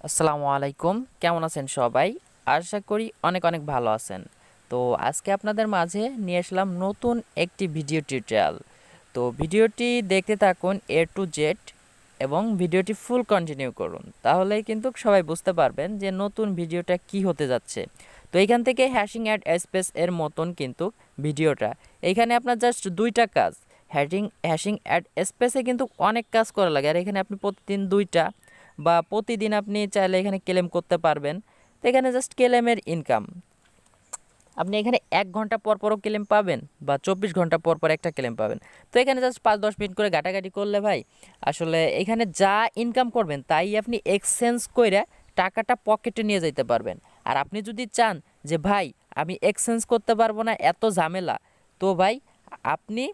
আসসালামু আলাইকুম, কেমন আছেন সবাই? আশা করি অনেক অনেক ভালো আছেন। তো আজকে আপনাদের মাঝে নিয়ে আসলাম নতুন একটি ভিডিও টিউটোরিয়াল। তো ভিডিওটি দেখতে থাকুন এ টু জেড এবং ভিডিওটি ফুল কন্টিনিউ করুন, তাহলেই কিন্তু সবাই বুঝতে পারবেন যে নতুন ভিডিওটা কি হতে যাচ্ছে। তো এইখান থেকে হ্যাশিং অ্যাড স্পেস এর মতন কিন্তু ভিডিওটা, এইখানে আপনার জাস্ট দুইটা কাজ। হ্যাশিং অ্যাড স্পেসে কিন্তু অনেক কাজ করা লাগে, আর এখানে আপনি প্রতিদিন দুইটা বা প্রতিদিন আপনি চাইলে এখানে ক্লেম করতে পারবেন। তো এখানে জাস্ট ক্লেমের ইনকাম, আপনি এখানে 1 ঘন্টা পর পরও ক্লেম পাবেন বা 24 ঘন্টা পর পর একটা ক্লেম পাবেন। তো এখানে জাস্ট 5-10 মিনিট করে ঘাটাঘাটি করলে ভাই আসলে এখানে যা ইনকাম করবেন তাই আপনি এক্সচেঞ্জ করে টাকাটা পকেটে নিয়ে যেতে পারবেন। আর আপনি যদি চান যে ভাই আমি এক্সচেঞ্জ করতে পারবো না, এত ঝামেলা, তো ভাই আপনি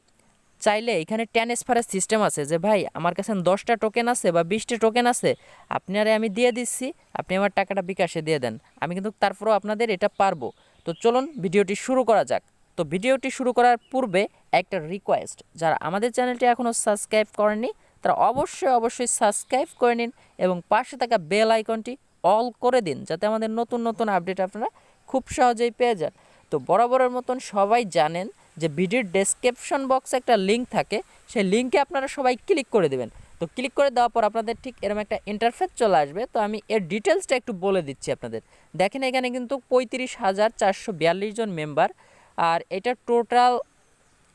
চাইলে এখানে ট্রান্সফারের সিস্টেম আছে যে ভাই আমার কাছে 10টা টোকেন আছে বা 20টা টোকেন আছে, আপনারে আমি দিয়ে দিচ্ছি, আপনি আমার টাকাটা বিকাশে দিয়ে দেন, আমি কিন্তু তারপরেও আপনাদের এটা পারবো। তো চলুন ভিডিওটি শুরু করা যাক। তো ভিডিওটি শুরু করার পূর্বে একটা রিকোয়েস্ট, যারা আমাদের চ্যানেলটি এখনও সাবস্ক্রাইব করেননি তারা অবশ্যই অবশ্যই সাবস্ক্রাইব করে নিন এবং পাশে থাকা বেল আইকনটি অল করে দিন, যাতে আমাদের নতুন নতুন আপডেট আপনারা খুব সহজেই পেয়ে যান। তো বরাবরের মতন সবাই জানেন যে ভিডিওর ডেসক্রিপশন বক্সে একটা লিঙ্ক থাকে, সেই লিঙ্কে আপনারা সবাই ক্লিক করে দেবেন। তো ক্লিক করে দেওয়ার পর আপনাদের ঠিক এরকম একটা ইন্টারফেস চলে আসবে। তো আমি এর ডিটেলসটা একটু বলে দিচ্ছি আপনাদের। দেখেন এখানে কিন্তু 35,442 জন মেম্বার, আর এটা টোটাল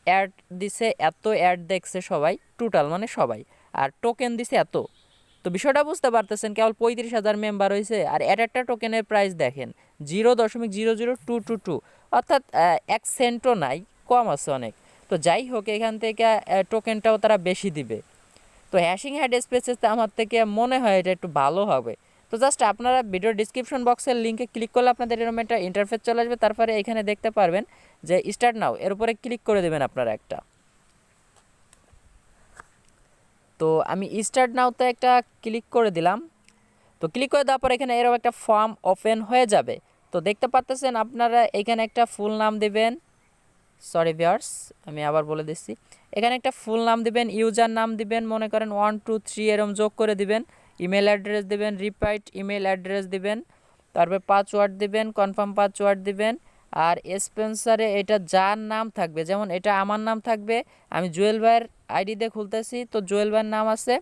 অ্যাড দিছে এত, অ্যাড দেখছে সবাই টোটাল মানে সবাই, আর টোকেন দিছে এত। তো বিষয়টা বুঝতে পারতেছেন, কেবল 35,000 মেম্বার হয়েছে, আর একটা টোকেনের প্রাইস দেখেন 0.00222, অর্থাৎ 1 সেন্টও নাই, কম আছে অনেক। তো যাই হোক, এখান থেকে টোকেনটাও তারা বেশি দিবে। তো হ্যাশিং হ্যাড স্পেসেস আমার থেকে মনে হয় এটা একটু ভালো হবে। তো জাস্ট আপনারা ভিডিও ডিসক্রিপশন বক্সের লিঙ্কে ক্লিক করলে আপনাদের এরকম একটা ইন্টারফেস চলে আসবে। তারপরে এখানে দেখতে পারবেন যে স্টার্ট নাও, এর উপরে ক্লিক করে দেবেন আপনারা একটা। তো আমি স্টার্ট নাওতে একটা ক্লিক করে দিলাম। তো ক্লিক করে দেওয়ার পর এখানে এরকম একটা ফর্ম ওপেন হয়ে যাবে। তো দেখতে পাচ্ছেন আপনারা এখানে একটা ফুল নাম দেবেন। সরি ভিউয়ার্স, আমি আবার বলে দিচ্ছি, এখানে একটা ফুল নাম দিবেন, ইউজার নাম দিবেন, মনে করেন 1 2 3 এরম যোগ করে দিবেন, ইমেল অ্যাড্রেস দিবেন, রিপাইট ইমেল অ্যাড্রেস দিবেন, তারপর পাসওয়ার্ড দিবেন, কনফার্ম পাসওয়ার্ড দিবেন। আর স্পন্সরে এটা যার নাম থাকবে, যেমন এটা আমার নাম থাকবে, আমি জুয়েল ভাইয়ের আইডি দিয়ে খুলতেছি, তো জুয়েল ভাইয়ের নাম আছে,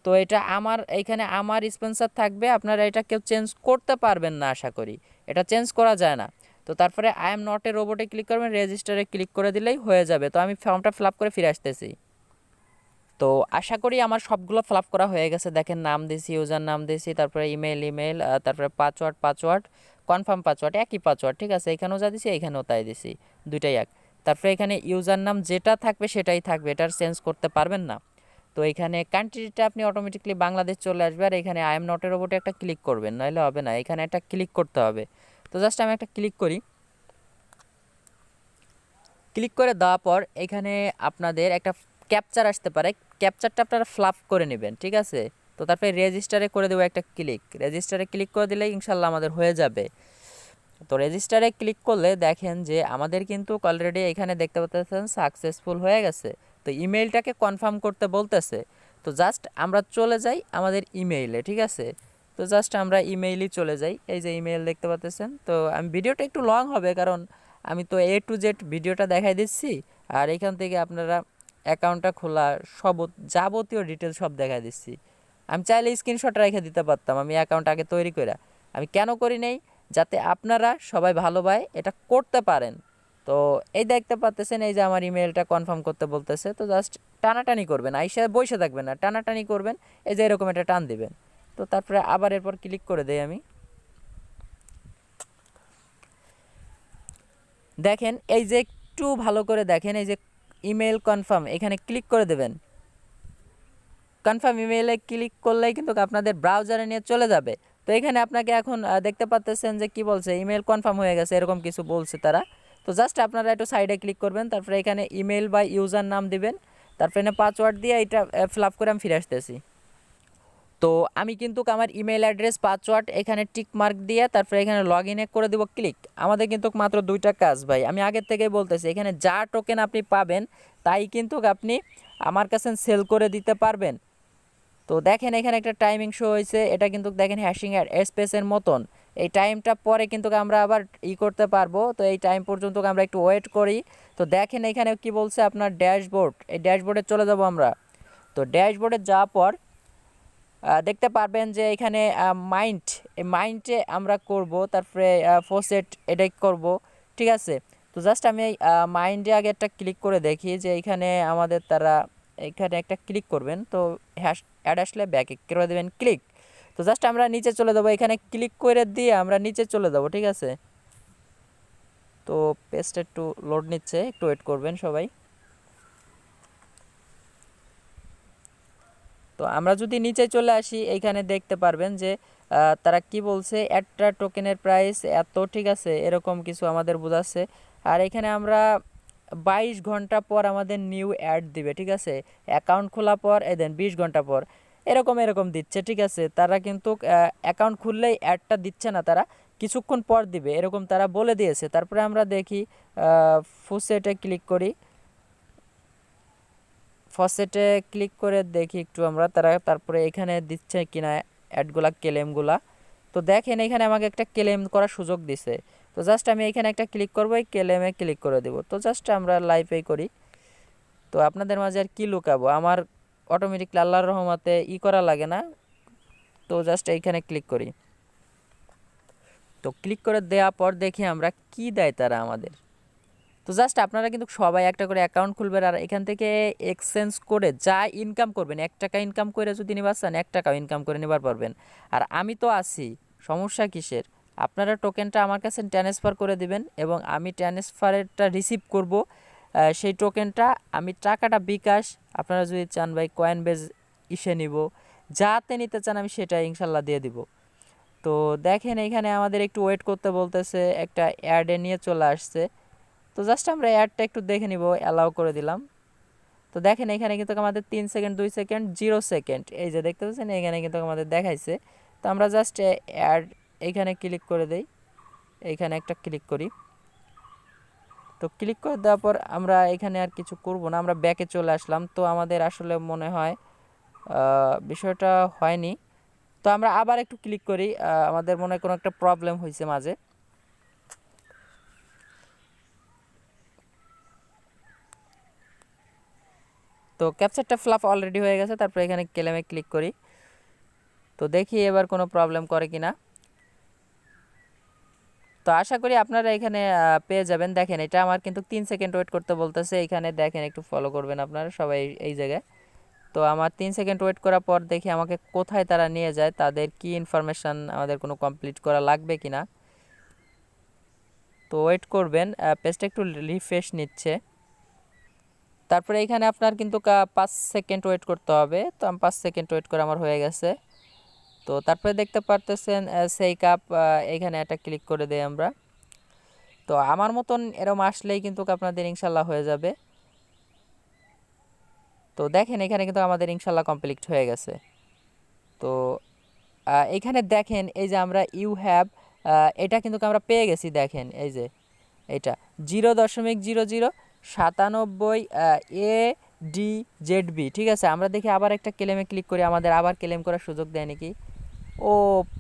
তো এটা আমার এইখানে আমার স্পন্সর থাকবে। আপনারা এটা কেউ চেঞ্জ করতে পারবেন না, আশা করি এটা চেঞ্জ করা যায় না। তো তারপরে আই এম নট এ রোবটে ক্লিক করবেন, রেজিস্টারে ক্লিক করে দিলেই হয়ে যাবে। তো আমি ফর্মটা ফিল আপ করে ফিরে আসতেছি। তো আশা করি আমার সবগুলো ফিল আপ করা হয়ে গেছে। দেখেন নাম দিয়েছি, ইউজার নাম দিয়েছি, তারপরে ইমেল, তারপরে পাসওয়ার্ড কনফার্ম পাসওয়ার্ড, একই পাসওয়ার্ড, ঠিক আছে, এখানেও যা দিছি এখানেও তাই দিছি, দুইটাই এক। তারপরে এখানে ইউজার নাম যেটা থাকবে সেটাই থাকবে, এটার চেঞ্জ করতে পারবেন না। তো এখানে কান্ট্রিটা আপনি অটোমেটিকলি বাংলাদেশ চলে আসবে, আর এখানে আই এম নট এর রোবটে একটা ক্লিক করবেন, নইলে হবে না, এখানে একটা ক্লিক করতে হবে। তো জাস্ট আমি একটা ক্লিক করি। ক্লিক করে দেওয়ার পর এখানে আপনাদের একটা ক্যাপচার আসতে পারে, ক্যাপচারটা আপনারা ফ্লাপ করে নেবেন, ঠিক আছে। তো তারপরে রেজিস্টারে করে দেবো একটা ক্লিক, রেজিস্টারে ক্লিক করে দিলে ইনশাল্লাহ আমাদের হয়ে যাবে। তো রেজিস্টারে ক্লিক করলে দেখেন যে আমাদের কিন্তু অলরেডি এখানে দেখতে পাচ্ছেন সাকসেসফুল হয়ে গেছে। তো ইমেইলটাকে কনফার্ম করতে বলতেছে। তো জাস্ট আমরা চলে যাই আমাদের ইমেইলে, ঠিক আছে। তো জাস্ট আমরা ইমেইলই চলে যাই, এই যে ইমেইল দেখতে পাচ্ছেন। তো আমি ভিডিওটা একটু লং হবে, কারণ আমি তো এ টু জেড ভিডিওটা দেখাই দিচ্ছি, আর এখান থেকে আপনারা অ্যাকাউন্টটা খোলা সব যাবতীয় ডিটেলস সব দেখাই দিচ্ছি। আমি চাইলে স্ক্রিনশট রেখে দিতে পারতাম, আমি অ্যাকাউন্ট আগে তৈরি করে, আমি কেন করি নেই, যাতে আপনারা সবাই ভালোভাবে এটা করতে পারেন। তো এই দেখতে পাচ্ছেন, এই যে আমার ইমেলটা কনফার্ম করতে বলতেছে। তো জাস্ট টানাটানি করবেন, আইসা বসে থাকবেন না, টানাটানি করবেন, এই যে এরকম একটা টান দিবেন। তো তারপরে আবার এরপর ক্লিক করে দেই আমি। দেখেন এই যে একটু ভালো করে দেখেন, এই যে ইমেল কনফার্ম, এখানে ক্লিক করে দেবেন। কনফার্ম ইমেইলে ক্লিক করলেই কিন্তু আপনাদের ব্রাউজারে নিয়ে চলে যাবে। তো এখানে আপনাকে এখন দেখতে পাচ্ছেন যে কি বলছে, ইমেল কনফার্ম হয়ে গেছে এরকম কিছু বলছে তারা। তো জাস্ট আপনারা একটু সাইডে ক্লিক করবেন, তারপরে এখানে ইমেল বা ইউজার নাম দিবেন, তারপরে এখানে পাসওয়ার্ড দিয়ে এটা ফিল আপ করে আমি ফিরে আসতেছি। তো আমি কিন্তু আমার ইমেল অ্যাড্রেস পাসওয়ার্ড এখানে টিক মার্ক দিয়ে তারপরে এখানে লগ ইনে করে দেবো ক্লিক। আমাদের কিন্তু মাত্র দুইটা কাজ ভাই, আমি আগের থেকেই বলতেছি, এখানে যা টোকেন আপনি পাবেন তাই কিন্তু আপনি আমার কাছে সেল করে দিতে পারবেন। তো দেখেন এখানে একটা টাইমিং শো হয়েছে, এটা কিন্তু দেখেন হ্যাশিং স্পেসের মতন। এই টাইমটা পরে কিন্তু আমরা আবার করতে পারবো। তো এই টাইম পর্যন্ত আমরা একটু ওয়েট করি। তো দেখেন এখানে কি বলছে আপনার ড্যাশবোর্ড, এই ড্যাশবোর্ডে চলে যাব আমরা। তো ড্যাশবোর্ডে যাওয়ার পর দেখতে পারবেন যে এখানে মাইন্ড, এই মাইন্ডে আমরা করব, তারপরে ফোসেট এটাই করব, ঠিক আছে। তো জাস্ট আমি এই মাইন্ডে আগে একটা ক্লিক করে দেখি যে এখানে আমাদের তারা এখানে একটা ক্লিক করবেন। তো অ্যাড আসলে ব্যাকে করে দেবেন ক্লিক। তো জাস্ট আমরা নিচে চলে যাবো, এখানে ক্লিক করে দিয়ে আমরা নিচে চলে যাব, ঠিক আছে। তো পেজটা একটু লোড নিচ্ছে, একটু ওয়েট করবেন সবাই। তো আমরা যদি নিচে চলে আসি, এইখানে দেখতে পারবেন যে তারা কি বলছে, একটা টোকেনের প্রাইস এত, ঠিক আছে, এরকম কিছু আমাদের বোঝাচ্ছে। আর এখানে আমরা 22 ঘন্টা পর আমাদের নিউ অ্যাড দিবে, ঠিক আছে। অ্যাকাউন্ট খোলা পর দেন 20 ঘন্টা পর এরকম এরকম দিচ্ছে, ঠিক আছে। তারা কিন্তু অ্যাকাউন্ট খুললেই অ্যাডটা দিচ্ছে না, তারা কিছুক্ষণ পর দিবে এরকম তারা বলে দিয়েছে। তারপরে আমরা দেখি ফুসেটে ক্লিক করি, ফসেটে ক্লিক করে দেখি একটু আমরা তারপরে এখানে দিচ্ছে কিনা অ্যাডগুলা, ক্লেমগুলা। তো দেখেন এখানে আমাকে একটা ক্লেম করার সুযোগ দিছে। তো জাস্ট আমি এখানে একটা ক্লিক করবো, এই ক্লেমে ক্লিক করে দেব। তো জাস্ট আমরা লাইভে করি। তো আপনাদের মাঝে আর কি লুকাবো, আমার অটোমেটিক আল্লাহর রহমতে করা লাগে না। তো জাস্ট এইখানে ক্লিক করি। তো ক্লিক করে দেওয়ার পর দেখি আমরা কি দেয় তারা আমাদের। তো জাস্ট আপনারা কিন্তু সবাই একটা করে অ্যাকাউন্ট খুলবেন, আর এখান থেকে এক্সচেঞ্জ করে যা ইনকাম করবেন, 1 টাকা ইনকাম করে যদি নিবার চান 1 টাকাও ইনকাম করে নিবার পারবেন। আর আমি তো আছি, সমস্যা কিসের। আপনারা টোকেনটা আমার কাছে ট্রান্সফার করে দিবেন এবং আমি ট্রান্সফারেরটা রিসিভ করব। সেই টোকেনটা আমি টাকাটা বিকাশ, আপনারা যদি চান ভাই কয়েন বেজ নিব, যাতে নিতে চান আমি সেটা ইনশাল্লাহ দিয়ে দিব। তো দেখেন এখানে আমাদের একটু ওয়েট করতে বলতেছে, একটা অ্যাডে নিয়ে চলে আসছে। তো জাস্ট আমরা অ্যাডটা একটু দেখে নিব, অ্যালাউ করে দিলাম। তো দেখেন এখানে কিন্তু আমাদের 3 সেকেন্ড, 2 সেকেন্ড, 0 সেকেন্ড, এই যে দেখতে পাচ্ছেন এখানে কিন্তু আমাদের দেখাইছে। তো আমরা জাস্ট অ্যাড এইখানে ক্লিক করে দেই, এইখানে একটা ক্লিক করি। তো ক্লিক করে দেওয়ার পর আমরা এখানে আর কিছু করব না, আমরা ব্যাকে চলে আসলাম। তো আমাদের আসলে মনে হয় বিষয়টা হয়নি। তো আমরা আবার একটু ক্লিক করি, আমাদের মনে হয় কোনো একটা প্রবলেম হয়েছে মাঝে। তো ক্যাপচারটা ফ্লাপ অলরেডি হয়ে গেছে, তারপর এখানে ক্লেমে ক্লিক করি। তো দেখি এবার কোনো প্রবলেম করে কিনা। তো আশা করি আপনারা এখানে পেয়ে যাবেন। দেখেন এটা আমার কিন্তু 3 সেকেন্ড ওয়েট করতে বলতেছে, এখানে দেখেন একটু ফলো করবেন আপনারা সবাই এই জায়গায়। তো আমার 3 সেকেন্ড ওয়েট করার পর দেখি আমাকে কোথায় তারা নিয়ে যায়, তাদের কি ইনফরমেশান আমাদের কোনো কমপ্লিট করা লাগবে কিনা। তো ওয়েট করবেন, পেজটা একটু রিফ্রেশ নিচ্ছে। তারপরে এখানে আপনার কিন্তু 5 সেকেন্ড ওয়েট করতে হবে। তো আমি 5 সেকেন্ড ওয়েট করে আমার হয়ে গেছে। তো তারপরে দেখতে পারতেছেন সেই কাপ, এখানে একটা ক্লিক করে দেই আমরা। তো আমার মতন এরম আসলেই কিন্তু আপনাদের ইনশাল্লাহ হয়ে যাবে। তো দেখেন এখানে কিন্তু আমাদের ইনশাল্লাহ কমপ্লিট হয়ে গেছে। তো এখানে দেখেন এই যে আমরা ইউ হ্যাভ, এটা কিন্তু আমরা পেয়ে গেছি। দেখেন এই যে এটা 0.0097 ADZB, ঠিক আছে। আমরা দেখি আবার একটা ক্লেমে ক্লিক করি, আমাদের আবার ক্লেম করার সুযোগ দেয় নাকি। ও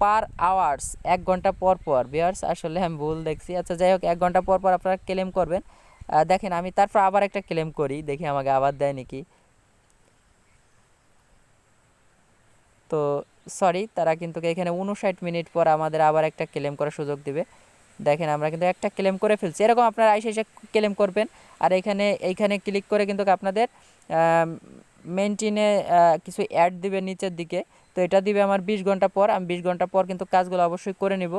পার আওয়ার্স, 1 ঘন্টা পর পর। ভিউয়ার্স আসলে আমি ভুল দেখছি, আচ্ছা যাই হোক 1 ঘন্টা পর পর আপনারা ক্লেম করবেন। দেখেন আমি তারপর আবার একটা ক্লেম করি, দেখি আমাকে আবার দেয় নাকি। তো সরি, তারা কিন্তু এখানে 59 মিনিট পর আমাদের আবার একটা ক্লেম করার সুযোগ দিবে। দেখেন আমরা কিন্তু একটা ক্লেম করে ফেলছি। এরকম আপনারা এসে ক্লেম করবেন। আর এইখানে ক্লিক করে কিন্তু আপনাদের মেনটেনে কিছু অ্যাড দিবে নিচের দিকে। তো এটা দিবে আমার 20 ঘন্টা পর, আমি 20 ঘন্টা পর কিন্তু কাজগুলো অবশ্যই করে নিব।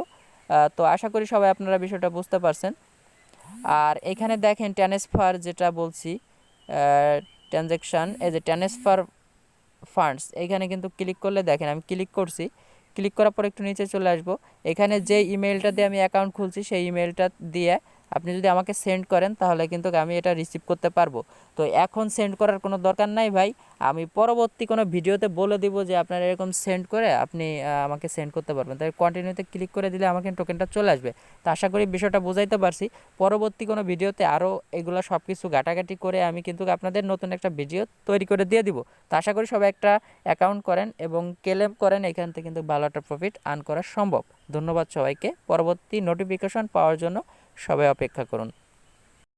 তো আশা করি সবাই আপনারা বিষয়টা বুঝতে পারছেন। আর এখানে দেখেন ট্রান্সফার যেটা বলছি, ট্রানজ্যাকশান, এই যে ট্রান্সফার ফান্ডস, এখানে কিন্তু ক্লিক করলে দেখেন আমি ক্লিক করছি। ক্লিক করার পর একটু নিচে চলে আসব, এখানে যে ইমেলটা দিয়ে আমি অ্যাকাউন্ট খুলছি সেই ইমেলটা দিয়ে আপনি যদি আমাকে সেন্ড করেন তাহলে কিন্তু আমি এটা রিসিভ করতে পারবো। তো এখন সেন্ড করার কোনো দরকার নাই ভাই, আমি পরবর্তী কোনো ভিডিওতে বলে দিব যে আপনারা এরকম সেন্ড করে আপনি আমাকে সেন্ড করতে পারবেন। তাই কন্টিনিউতে ক্লিক করে দিলে আমাকে টোকেনটা চলে আসবে। তো আশা করি বিষয়টা বুঝাইতে পারছি। পরবর্তী কোনো ভিডিওতে আরও এগুলো সব কিছু ঘাটাঘাটি করে আমি কিন্তু আপনাদের নতুন একটা ভিডিও তৈরি করে দিয়ে দিব। তো আশা করি সবাই একটা অ্যাকাউন্ট করেন এবং ক্লেম করেন, এখান থেকে কিন্তু ভালো একটা প্রফিট আর্ন করা সম্ভব। ধন্যবাদ সবাইকে। পরবর্তী নোটিফিকেশন পাওয়ার জন্য সবাই অপেক্ষা করুন।